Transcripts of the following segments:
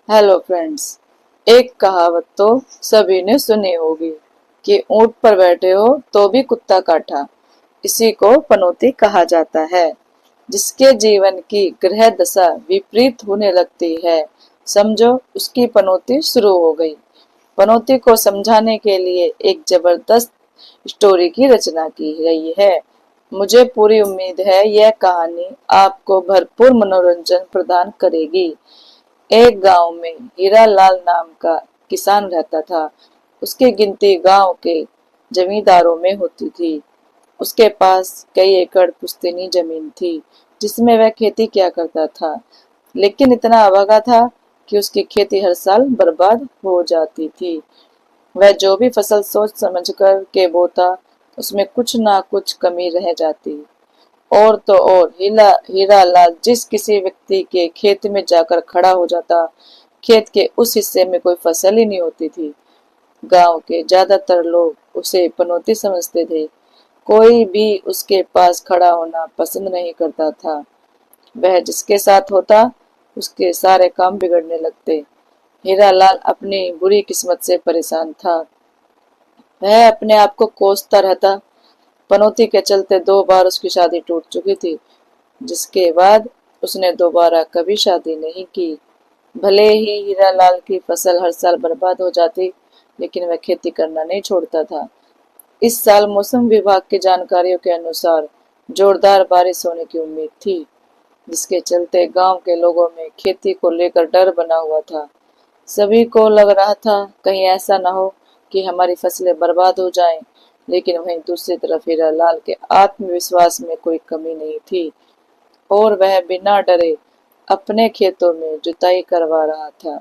Hello friends. एक कहावत तो सभी ने सुनी होगी कि ऊंट पर बैठे हो तो भी कुत्ता काटा। इसी को पनौती कहा जाता है। जिसके जीवन की ग्रह दशा विपरीत होने लगती है, समझो उसकी पनौती शुरू हो गई। पनौती को समझाने के लिए एक जबरदस्त स्टोरी की रचना की गई है। मुझे पूरी उम्मीद है यह कहानी आपको भरपूर मनोरंजन प्रदान करेगी। एक गांव में हीरा लाल नाम का किसान रहता था। उसकी गिनती गांव के जमींदारों में होती थी। उसके पास कई एकड़ पुश्तैनी जमीन थी जिसमें वह खेती किया करता था, लेकिन इतना अभागा था कि उसकी खेती हर साल बर्बाद हो जाती थी। वह जो भी फसल सोच समझ कर के बोता, उसमें कुछ ना कुछ कमी रह जाती। और तो और हीरा लाल जिस किसी व्यक्ति के खेत में जाकर खड़ा हो जाता, खेत के उस हिस्से में कोई फसल ही नहीं होती थी। गांव के ज्यादातर लोग उसे पनौती समझते थे। कोई भी उसके पास खड़ा होना पसंद नहीं करता था। वह जिसके साथ होता, उसके सारे काम बिगड़ने लगते। हीरा लाल अपनी बुरी किस्मत से परेशान था। वह अपने आप को कोसता रहता। पनौती के चलते 2 बार उसकी शादी टूट चुकी थी, जिसके बाद उसने दोबारा कभी शादी नहीं की। भले ही हीरालाल की फसल हर साल बर्बाद हो जाती, लेकिन वह खेती करना नहीं छोड़ता था। इस साल मौसम विभाग की जानकारियों के अनुसार जोरदार बारिश होने की उम्मीद थी, जिसके चलते गांव के लोगों में खेती को लेकर डर बना हुआ था। सभी को लग रहा था कहीं ऐसा ना हो कि हमारी फसलें बर्बाद हो जाएं, लेकिन वहीं दूसरी तरफ हीरालाल के आत्मविश्वास में कोई कमी नहीं थी और वह बिना डरे अपने खेतों में जुताई करवा रहा था।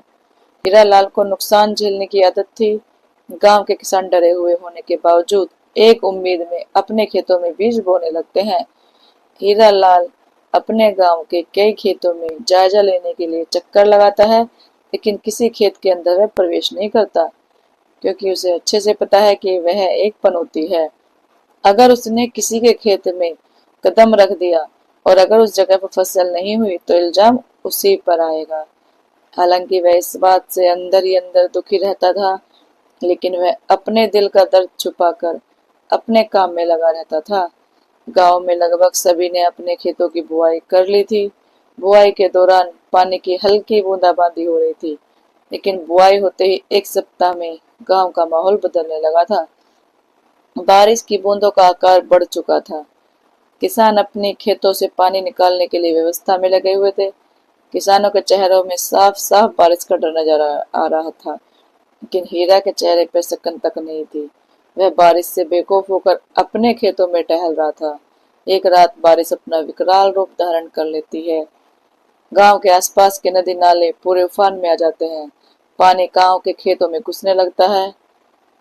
हीरालाल को नुकसान झेलने की आदत थी। गांव के किसान डरे हुए होने के बावजूद एक उम्मीद में अपने खेतों में बीज बोने लगते हैं। हीरालाल अपने गांव के कई खेतों में जायजा लेने के लिए चक्कर लगाता है, लेकिन किसी खेत के अंदर वह प्रवेश नहीं करता, क्योंकि उसे अच्छे से पता है कि वह एक पनौती है। अगर उसने किसी के खेत में कदम रख दिया और अगर उस जगह पर फसल नहीं हुई तो इल्जाम उसी पर आएगा। हालांकि वह इस बात से अंदर ही अंदर दुखी रहता था, लेकिन वह अपने दिल का दर्द छुपाकर अपने काम में लगा रहता था। गांव में लगभग सभी ने अपने खेतों की बुआई कर ली थी। बुआई के दौरान पानी की हल्की बूंदाबांदी हो रही थी, लेकिन बुआई होते ही एक सप्ताह में गांव का माहौल बदलने लगा था। बारिश की बूंदों का आकार बढ़ चुका था। किसान अपने खेतों से पानी निकालने के लिए व्यवस्था में लगे हुए थे। किसानों के चेहरों में साफ साफ बारिश का डर नजर आ रहा था, लेकिन हीरा के चेहरे पर सकन तक नहीं थी। वह बारिश से बेखौफ होकर अपने खेतों में टहल रहा था। एक रात बारिश अपना विकराल रूप धारण कर लेती है। गांव के आसपास के नदी नाले पूरे उफान में आ जाते हैं। पानी गांव के खेतों में घुसने लगता है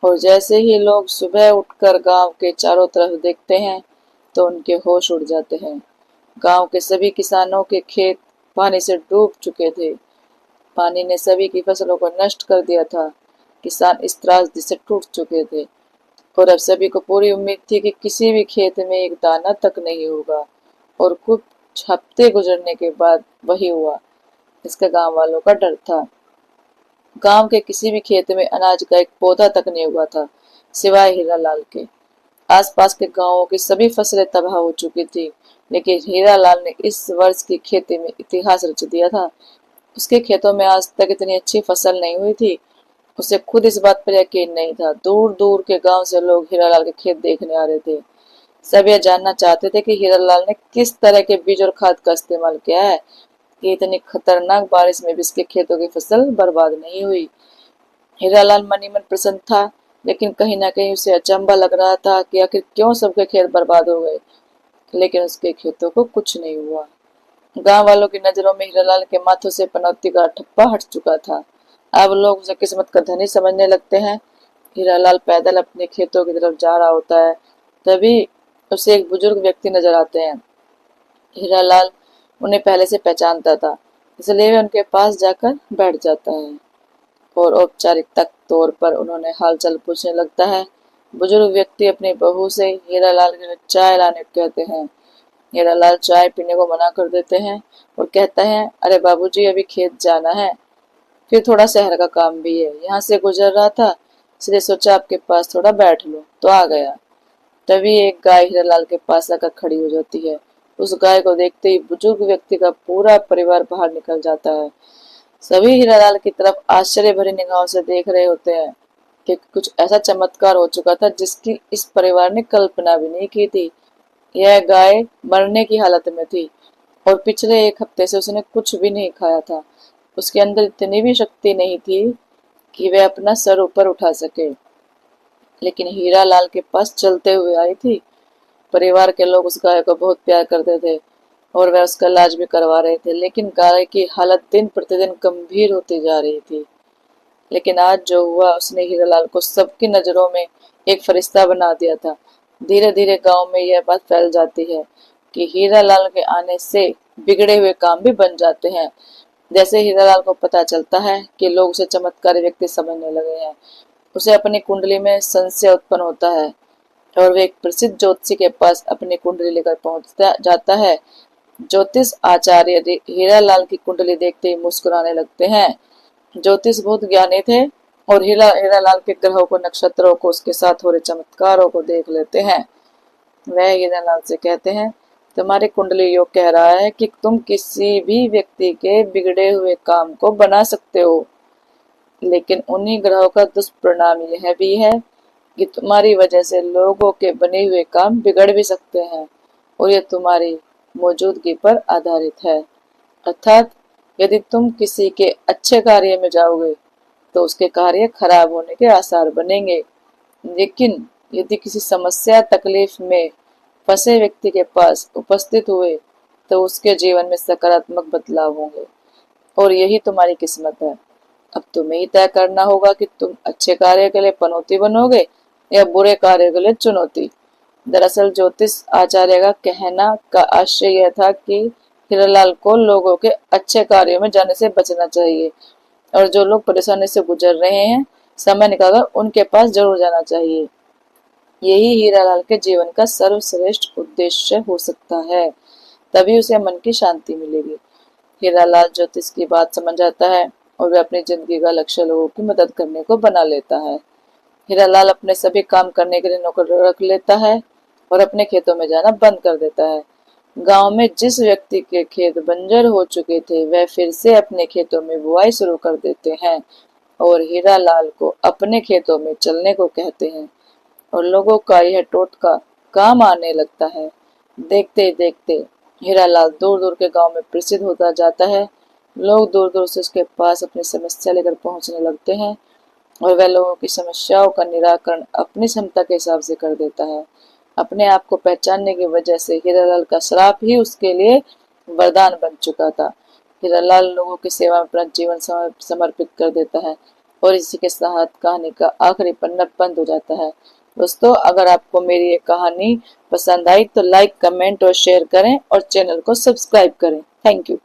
और जैसे ही लोग सुबह उठकर गांव के चारों तरफ देखते हैं, तो उनके होश उड़ जाते हैं। गांव के सभी किसानों के खेत पानी से डूब चुके थे। पानी ने सभी की फसलों को नष्ट कर दिया था। किसान इस त्रासदी से टूट चुके थे और अब सभी को पूरी उम्मीद थी कि किसी भी खेत में एक दाना तक नहीं होगा। और कुछ हफ्ते गुजरने के बाद वही हुआ, इसका गांव वालों का डर था। गांव के किसी भी खेत में अनाज का एक पौधा तक नहीं हुआ था, सिवाय हीरालाल के। आसपास के गांवों की सभी फसलें तबाह हो चुकी थी, लेकिन हीरालाल ने इस वर्ष की खेती में इतिहास रच दिया था। उसके खेतों में आज तक इतनी अच्छी फसल नहीं हुई थी। उसे खुद इस बात पर यकीन नहीं था। दूर दूर के गांव से लोग हीरालाल के खेत देखने आ रहे थे। सब यह जानना चाहते थे कि हीरालाल ने किस तरह के बीज और खाद का इस्तेमाल किया है कि इतनी खतरनाक बारिश में भी इसके खेतों की फसल बर्बाद नहीं हुई। हीरालाल मन ही मन प्रसन्न था, लेकिन कहीं ना कहीं उसे अचंभा लग रहा था कि आखिर क्यों सबके खेत बर्बाद हो गए, लेकिन उसके खेतों को कुछ नहीं हुआ। गांव वालों की नजरों में हीरालाल के माथों से पनौती का ठप्पा हट चुका था। अब लोग उसे किस्मत का धनी समझने लगते हैं। हीरालाल पैदल अपने खेतों की तरफ जा रहा होता है, तभी उसे एक बुजुर्ग व्यक्ति नजर आते हैं। हीरालाल उन्हें पहले से पहचानता था, इसलिए वे उनके पास जाकर बैठ जाता है और औपचारिकता तौर पर उन्होंने हालचाल पूछने लगता है। बुजुर्ग व्यक्ति अपनी बहू से हीरालाल के लिए चाय लाने को कहते हैं। हीरालाल चाय पीने को मना कर देते हैं और कहता है, अरे बाबूजी, अभी खेत जाना है। फिर थोड़ा शहर का काम भी है, यहाँ से गुजर रहा था, इसलिए सोचा आपके पास थोड़ा बैठ लूं, तो आ गया। तभी एक गाय हीरालाल के पास आकर खड़ी हो जाती है। उस गाय को देखते ही बुजुर्ग व्यक्ति का पूरा परिवार बाहर निकल जाता है। सभी हीरालाल की तरफ आश्चर्य भरी निगाहों से देख रहे होते हैं कि कुछ ऐसा चमत्कार हो चुका था जिसकी इस परिवार ने कल्पना भी नहीं की थी। यह गाय मरने की हालत में थी और पिछले एक हफ्ते से उसने कुछ भी नहीं खाया था। उसके अंदर इतनी भी शक्ति नहीं थी कि वह अपना सर ऊपर उठा सके, लेकिन हीरालाल के पास चलते हुए आई थी। परिवार के लोग उस गाय को बहुत प्यार करते थे और वह उसका इलाज भी करवा रहे थे, लेकिन गाय की हालत दिन प्रतिदिन गंभीर होती जा रही थी। लेकिन आज जो हुआ उसने हीरालाल को सबकी नजरों में एक फरिश्ता बना दिया था। धीरे धीरे गांव में यह बात फैल जाती है कि हीरालाल के आने से बिगड़े हुए काम भी बन जाते हैं। जैसे हीरालाल को पता चलता है कि लोग उसे चमत्कारी व्यक्ति समझने लगे हैं, उसे अपनी कुंडली में संशय उत्पन्न होता है और वे एक प्रसिद्ध ज्योतिषी के पास अपनी कुंडली लेकर पहुंचता जाता है। ज्योतिष आचार्य हीरालाल की कुंडली देखते ही मुस्कुराने लगते हैं। ज्योतिष बहुत ज्ञानी थे और हीरालाल के ग्रहों को, नक्षत्रों को, उसके साथ हो रहे चमत्कारों को देख लेते हैं। वह हीरालाल से कहते हैं, तुम्हारी कुंडली योग कह रहा है कि तुम किसी भी व्यक्ति के बिगड़े हुए काम को बना सकते हो, लेकिन उन्हीं ग्रहों का दुष्परिणाम यह भी है कि तुम्हारी वजह से लोगों के बने हुए काम बिगड़ भी सकते हैं और यह तुम्हारी मौजूदगी पर आधारित है। अर्थात यदि तुम किसी के अच्छे कार्य में जाओगे तो उसके कार्य खराब होने के आसार बनेंगे, लेकिन यदि किसी समस्या तकलीफ में फंसे व्यक्ति के पास उपस्थित हुए तो उसके जीवन में सकारात्मक बदलाव होंगे और यही तुम्हारी किस्मत है। अब तुम्हें ही तय करना होगा कि तुम अच्छे कार्य के लिए पनौती बनोगे या बुरे कार्य के लिए चुनौती। दरअसल ज्योतिष आचार्य का कहना का आशय यह था कि हीरालाल को लोगों के अच्छे कार्यों में जाने से बचना चाहिए और जो लोग परेशानी से गुजर रहे हैं, समय निकालकर उनके पास जरूर जाना चाहिए। यही हीरालाल के जीवन का सर्वश्रेष्ठ उद्देश्य हो सकता है, तभी उसे मन की शांति मिलेगी। हीरालाल ज्योतिष की बात समझ जाता है और वह अपनी जिंदगी का लक्ष्य लोगों की मदद करने को बना लेता है। हीरालाल अपने सभी काम करने के लिए नौकर रख लेता है और अपने खेतों में जाना बंद कर देता है। गांव में जिस व्यक्ति के खेत बंजर हो चुके थे वह फिर से अपने खेतों में बुआई शुरू कर देते हैं और हीरालाल को अपने खेतों में चलने को कहते हैं और लोगों का यह टोटका काम आने लगता है। देखते ही देखते हीरालाल दूर दूर के गांव में प्रसिद्ध होता जाता है। लोग दूर दूर से उसके पास अपनी समस्या लेकर पहुंचने लगते हैं और वह लोगों की समस्याओं का निराकरण अपनी क्षमता के हिसाब से कर देता है। अपने आप को पहचानने की वजह से हीरालाल का श्राप ही उसके लिए वरदान बन चुका था। हीरालाल लोगों की सेवा में अपना जीवन समर्पित कर देता है और इसी के साथ कहानी का आखिरी पन्ना बंद हो जाता है। दोस्तों, अगर आपको मेरी ये कहानी पसंद आई तो लाइक, कमेंट और शेयर करें और चैनल को सब्सक्राइब करें। Thank you.